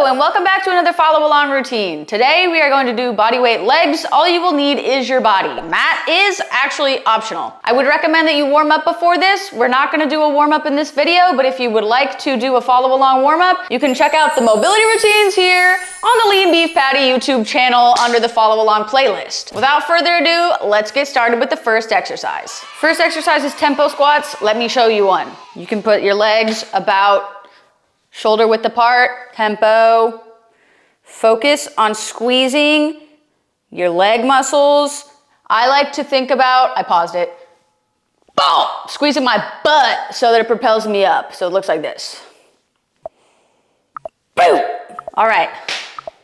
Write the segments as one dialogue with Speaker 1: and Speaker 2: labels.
Speaker 1: Hello and welcome back to another follow along routine. Today we are going to do body weight legs. All you will need is your body. Mat is actually optional. I would recommend that you warm up before this. We're not going to do a warm up in this video, but if you would like to do a follow along warm up, you can check out the mobility routines here on the Lean Beef Patty YouTube channel under the follow along playlist. Without further ado, let's get started with the first exercise. First exercise is tempo squats. Let me show you one. You can put your legs about shoulder width apart, tempo. Focus on squeezing your leg muscles. I like to think about, I paused it, boom, squeezing my butt so that it propels me up. So it looks like this. Boom. All right,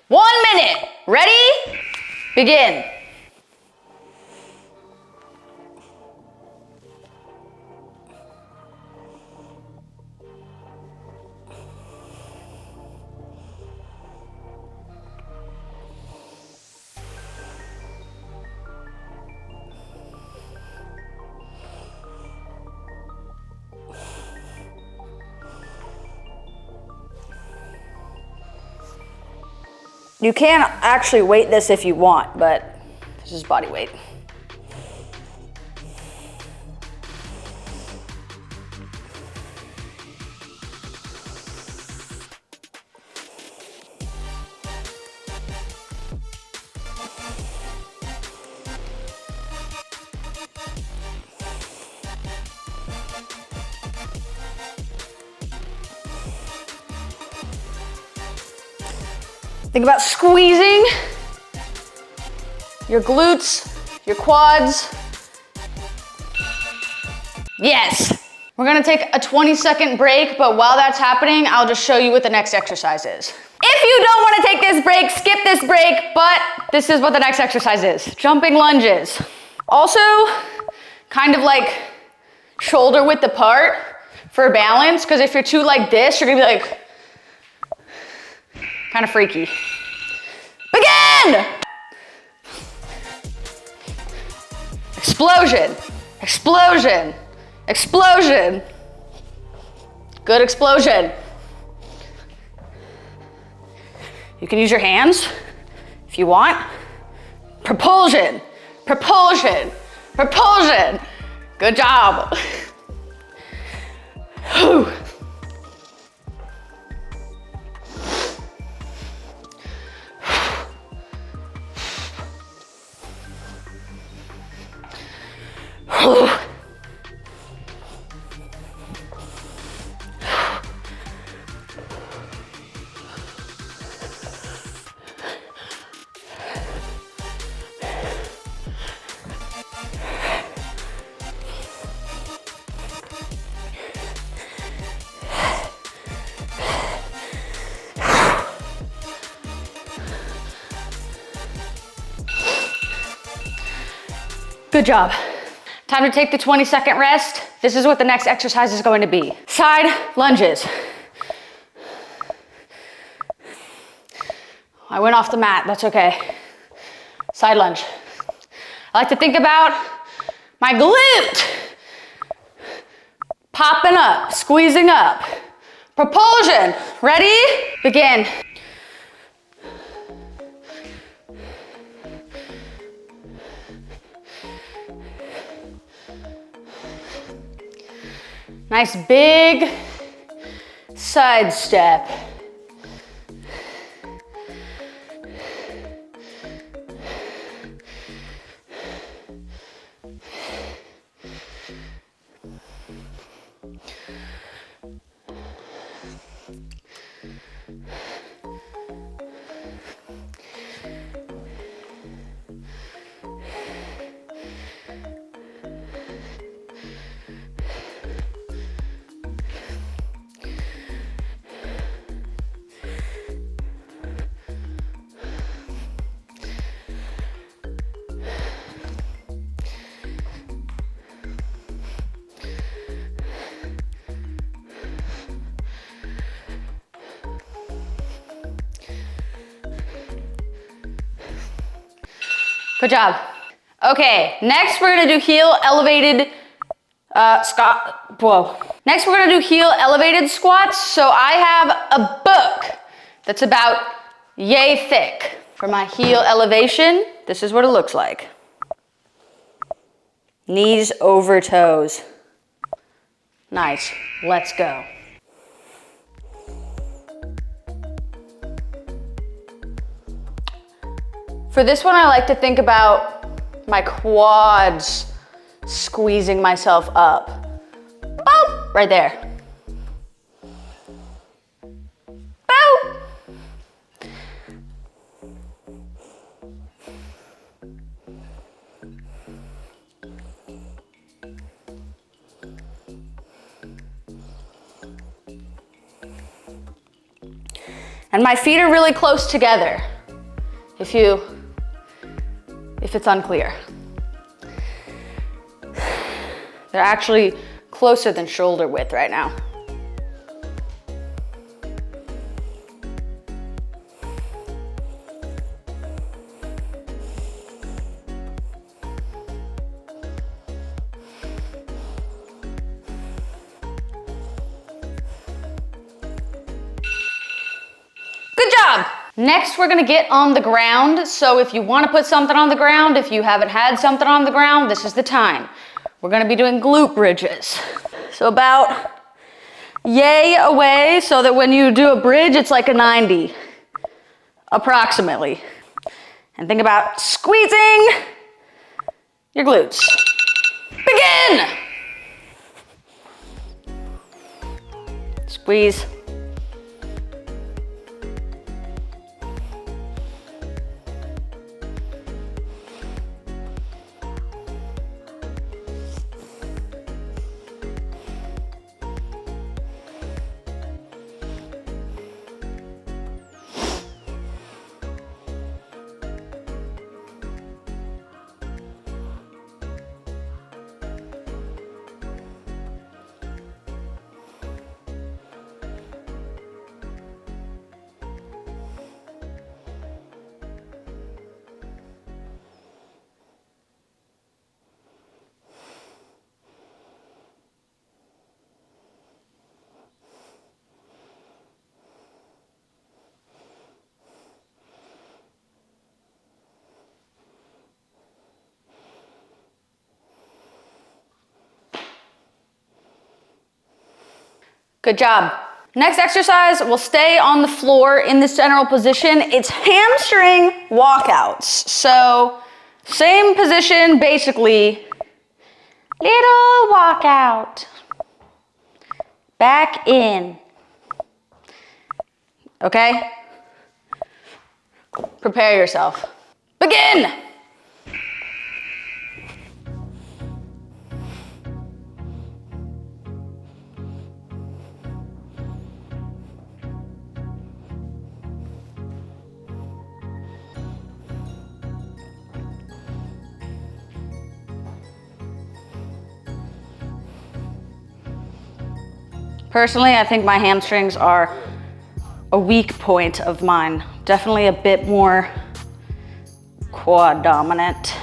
Speaker 1: 1 minute. Ready? Begin. You can actually weight this if you want, but this is body weight. Think about squeezing your glutes, your quads. Yes. We're gonna take a 20-second break, but while that's happening, I'll just show you what the next exercise is. If you don't wanna take this break, skip this break, but this is what the next exercise is. Jumping lunges. Also, kind of like shoulder width apart for balance, because if you're too like this, you're gonna be like, kind of freaky. Begin! Explosion, explosion, explosion. Good explosion. You can use your hands if you want. Propulsion, propulsion, propulsion. Good job. Whew. Good job. Time to take the 20-second rest. This is what the next exercise is going to be. Side lunges. I went off the mat, that's okay. Side lunge. I like to think about my glute popping up, squeezing up. Propulsion, ready? Begin. Nice big side step. Good job. Okay, next we're gonna do heel elevated Next we're gonna do heel elevated squats. So I have a book that's about yay thick. For my heel elevation, this is what it looks like. Knees over toes. Nice, let's go. For this one, I like to think about my quads squeezing myself up. Boop, right there. Boop. And my feet are really close together, if it's unclear. They're actually closer than shoulder width right now. Good job. Next, we're gonna get on the ground. So if you wanna put something on the ground, if you haven't had something on the ground, this is the time. We're gonna be doing glute bridges. So about yay away, so that when you do a bridge, it's like a 90, approximately. And think about squeezing your glutes. Begin. Squeeze. Good job. Next exercise, we'll stay on the floor in this general position. It's hamstring walkouts. So same position, basically. Little walkout. Back in. Okay? Prepare yourself. Begin! Personally, I think my hamstrings are a weak point of mine. Definitely a bit more quad dominant.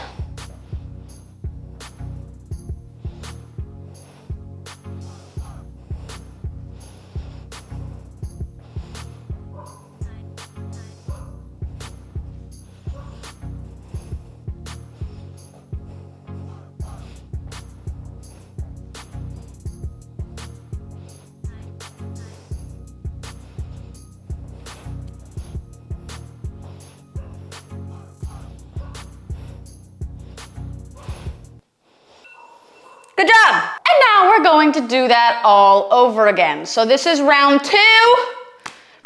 Speaker 1: Good job. And now we're going to do that all over again. So this is round 2.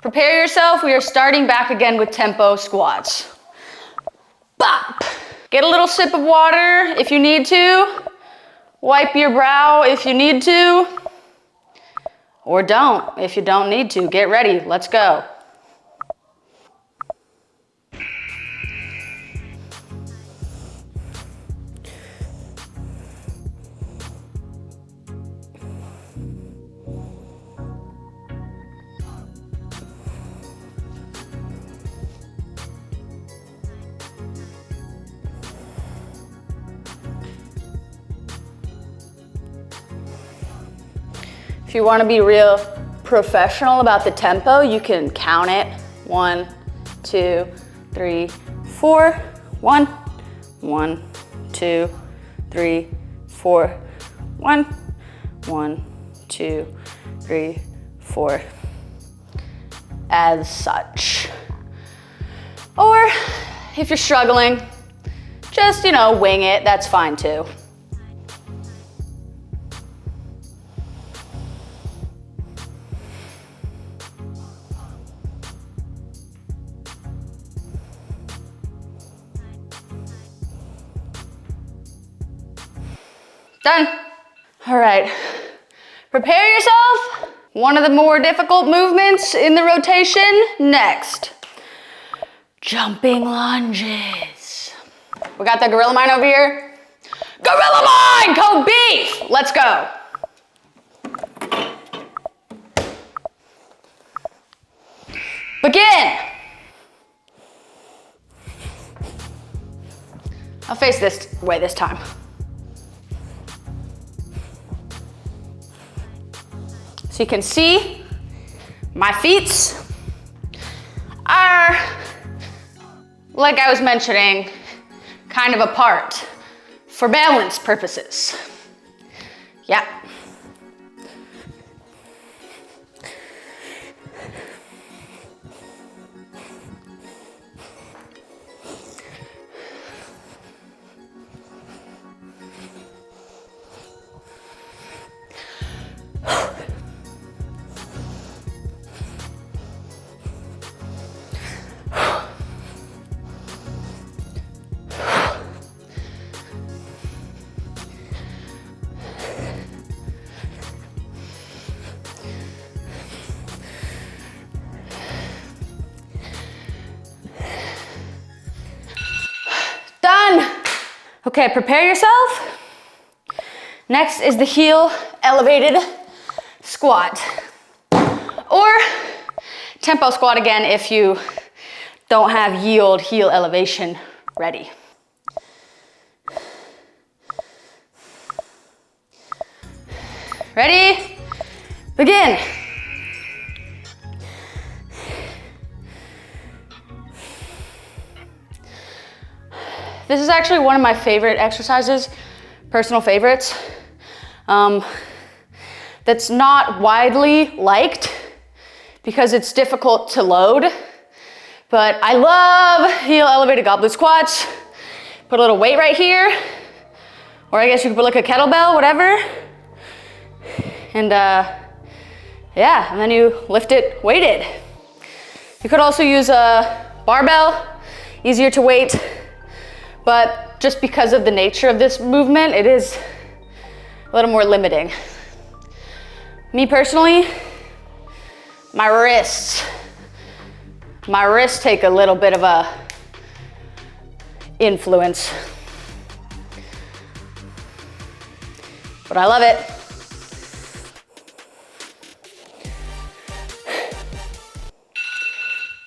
Speaker 1: Prepare yourself. We are starting back again with tempo squats. Bop. Get a little sip of water if you need to. Wipe your brow if you need to. Or don't if you don't need to. Get ready. Let's go. If you want to be real professional about the tempo, you can count it 1, 2, 3, 4. 1, 1, 2, 3, 4. 1, 1, 2, 3, 4. As such. Or if you're struggling, just, you know, wing it, that's fine too. Done. All right, prepare yourself. One of the more difficult movements in the rotation next. Jumping lunges. We got the gorilla mine over here. Gorilla mine, code beef. Let's go. Begin. I'll face this way this time. So you can see my feet are, like I was mentioning, kind of apart for balance purposes. Yeah. Done. Okay, prepare yourself. Next is the heel elevated squat. Or tempo squat again if you don't have yield heel elevation ready. Ready? Begin. This is actually one of my favorite exercises, personal favorites, that's not widely liked because it's difficult to load, but I love heel elevated goblet squats. Put a little weight right here, or I guess you could put like a kettlebell, whatever, and yeah, and then you lift it weighted. You could also use a barbell, easier to weight. But just because of the nature of this movement, it is a little more limiting. Me personally, my wrists take a little bit of a influence. But I love it.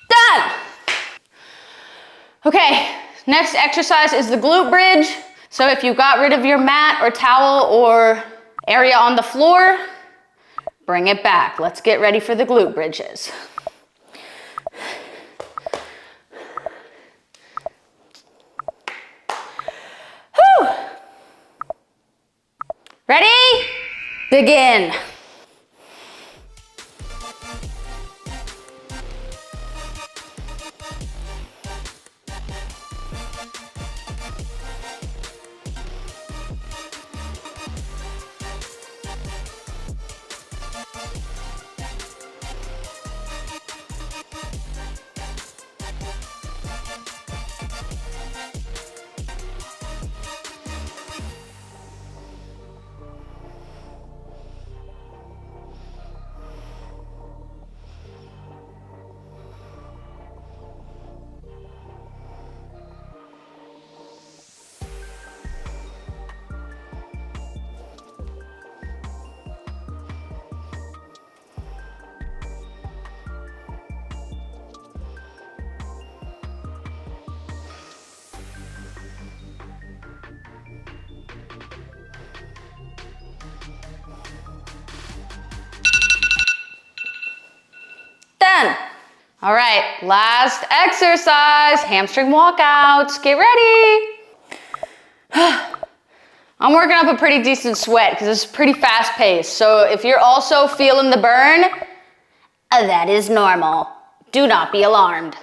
Speaker 1: Done! Okay. Next exercise is the glute bridge. So if you got rid of your mat or towel or area on the floor, bring it back. Let's get ready for the glute bridges. Whew. Ready? Begin. All right, last exercise, hamstring walkouts. Get ready. I'm working up a pretty decent sweat because it's pretty fast paced. So if you're also feeling the burn, that is normal. Do not be alarmed.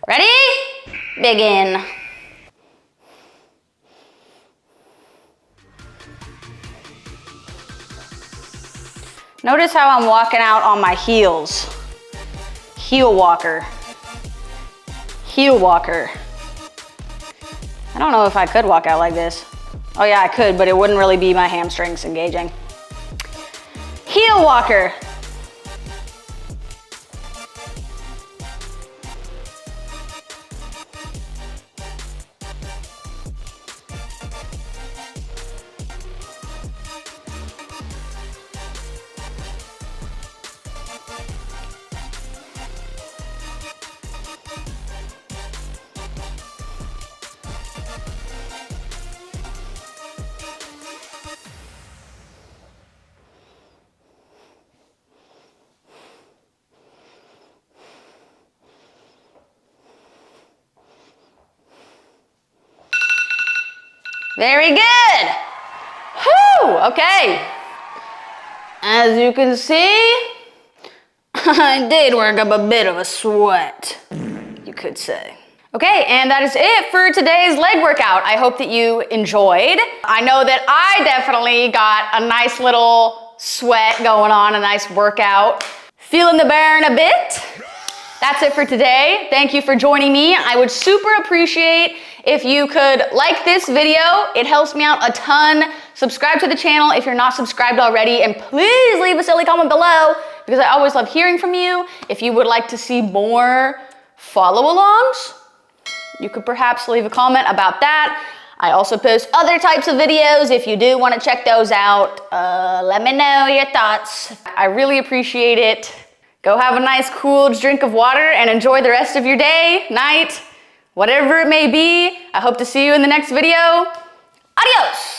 Speaker 1: Ready? Begin. Notice how I'm walking out on my heels. Heel walker. Heel walker. I don't know if I could walk out like this. Oh yeah, I could, but it wouldn't really be my hamstrings engaging. Heel walker. Very good. Whew, okay. As you can see, I did work up a bit of a sweat, you could say. Okay, and that is it for today's leg workout. I hope that you enjoyed. I know that I definitely got a nice little sweat going on, a nice workout. Feeling the burn a bit. That's it for today. Thank you for joining me. I would super appreciate if you could like this video. It helps me out a ton. Subscribe to the channel if you're not subscribed already, and please leave a silly comment below because I always love hearing from you. If you would like to see more follow-alongs, you could perhaps leave a comment about that. I also post other types of videos. If you do want to check those out, let me know your thoughts. I really appreciate it. Go have a nice cool drink of water and enjoy the rest of your day, night, whatever it may be. I hope to see you in the next video. Adios!